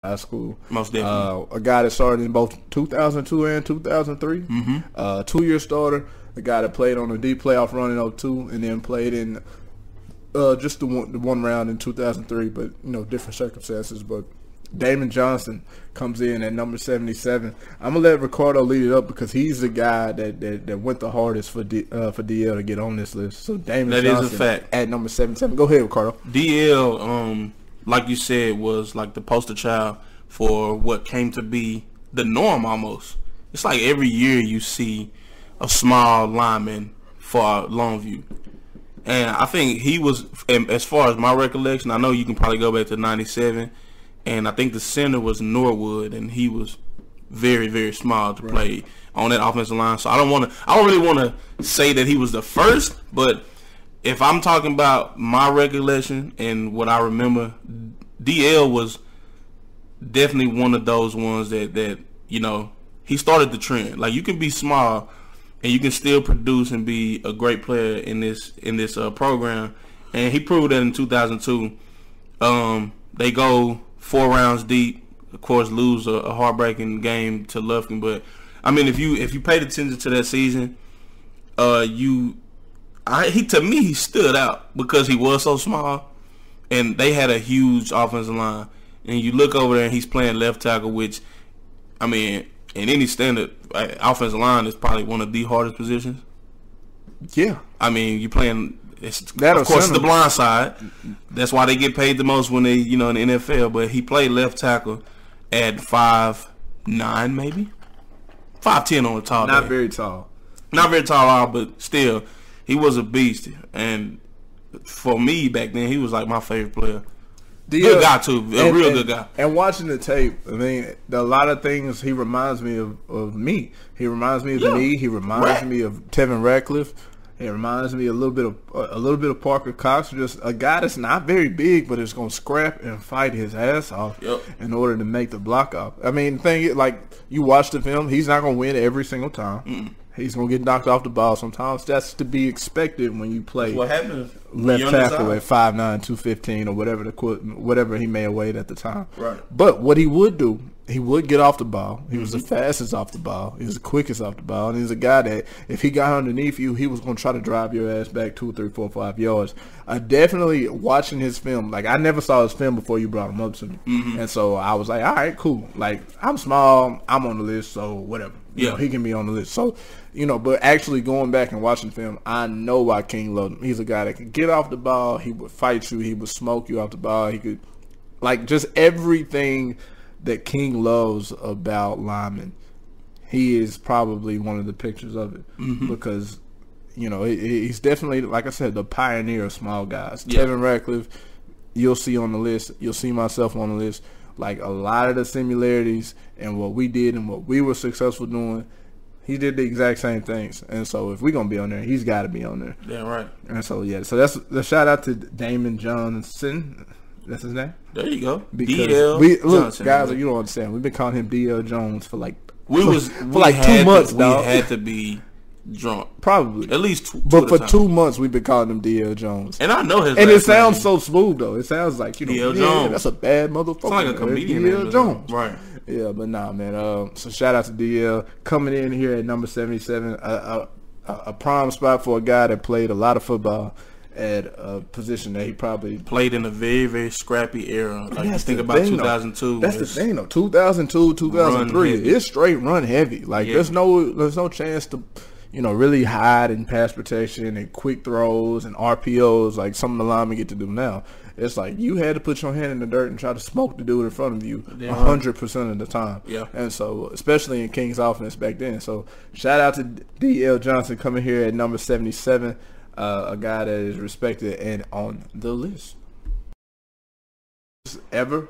high school. Most definitely. A guy that started in both 2002 and 2003. 2-year starter. A guy that played on a deep playoff run in '02 and then played in just the one round in 2003, but different circumstances. But Damon Johnson comes in at number 77. I'm gonna let Ricardo lead it up because he's the guy that went the hardest for DL to get on this list. So Damon Johnson is a fact. At number 77. Go ahead, Ricardo. DL, like you said, was like the poster child for what came to be the norm almost. It's like every year you see a small lineman for Longview. And I think he was, as far as my recollection, I know you can probably go back to 97, and I think the center was Norwood, and he was very, very small to play on that offensive line. So I don't really want to say that he was the first, but if I'm talking about my recollection and what I remember, DL was definitely one of those ones that he started the trend. Like, you can be small and you can still produce and be a great player in this program, and he proved that in 2002. They go 4 rounds deep, of course, lose a heartbreaking game to Lufkin. But I mean, if you paid attention to that season, he stood out because he was so small, and they had a huge offensive line. And you look over there, and he's playing left tackle, which, I mean, in any standard offensive line is probably one of the hardest positions. Yeah, I mean, you're playing. Of course, the blind side. That's why they get paid the most when they, in the NFL. But he played left tackle at 5'9", maybe 5'10" on the tall. Not very tall. Not very tall, but still, he was a beast. And for me back then, he was like my favorite player. Good guy too, real good guy. And watching the tape, I mean, a lot of things he reminds me of me. He reminds me of the knee. He reminds me of Tevin Ratcliffe. It reminds me a little bit of Parker Cox, just a guy that's not very big, but is going to scrap and fight his ass off in order to make the block off. I mean, the thing is, like, you watch the film, he's not going to win every single time. He's going to get knocked off the ball sometimes. That's to be expected when you play what happens left tackle at 5'9", 215, or whatever he may have weighed at the time. Right. But what he would do, he would get off the ball. He was the fastest off the ball. He was the quickest off the ball. And he's a guy that if he got underneath you, he was going to try to drive your ass back 2, 3, 4, 5 yards. Definitely watching his film. Like, I never saw his film before you brought him up to me. And so I was like, all right, cool. Like, I'm small. I'm on the list, so whatever. You know, he can be on the list. So, but actually going back and watching film, I know why King loved him. He's a guy that could get off the ball. He would fight you. He would smoke you off the ball. He could, like, just everything that King loves about linemen. He is probably one of the pictures of it because, he's definitely, like I said, the pioneer of small guys. Tevin Ratcliffe, you'll see on the list. You'll see myself on the list. Like, a lot of the similarities and what we did and what we were successful doing, he did the exact same things. And so if we're going to be on there, he's got to be on there. Yeah, right. And so, so that's the shout out to Damon Johnson. That's his name? There you go. Because DL Johnson. Guys, man. you don't understand. We've been calling him DL Jones for like 2 months, dog. We had to be drunk. Probably. At least two. But for 2 months, we've been calling him DL Jones. And I know his And it sounds so smooth, though. It sounds like, DL Jones. That's a bad motherfucker. Sounds like a comedian. DL Jones. Right. Yeah, but nah, man. So shout out to DL. Coming in here at number 77. A prime spot for a guy that played a lot of football at a position that he probably played in a very, very scrappy era. Like, you think about 2002. That's the thing, though. 2002, 2003, it's straight run heavy. Like, there's no chance to, really hide in pass protection and quick throws and RPOs like some of the linemen get to do now. It's like you had to put your hand in the dirt and try to smoke the dude in front of you 100% of the time. Yeah. And so, especially in King's offense back then. So, shout out to DL Johnson coming here at number 77. A guy that is respected and on the list. Ever.